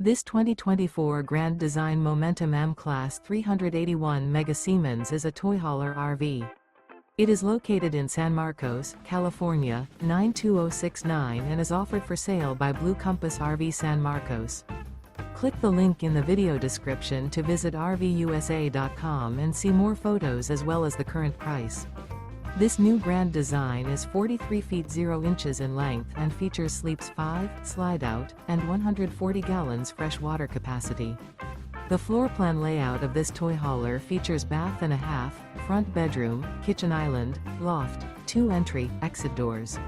This 2024 Grand Design Momentum M-Class 381 Mega Siemens is a toy hauler RV. It is located in San Marcos, California, 92069 and is offered for sale by Blue Compass RV San Marcos. Click the link in the video description to visit RVUSA.com and see more photos as well as the current price. This new grand design is 43 feet 0 inches in length and features sleeps 5, slide-out, and 140 gallons fresh water capacity. The floor plan layout of this toy hauler features bath and a half, front bedroom, kitchen island, loft, 2 entry, exit doors.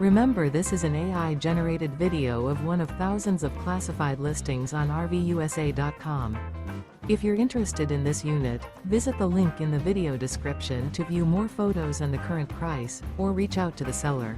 Remember, this is an AI-generated video of one of thousands of classified listings on RVUSA.com. If you're interested in this unit, visit the link in the video description to view more photos and the current price, or reach out to the seller.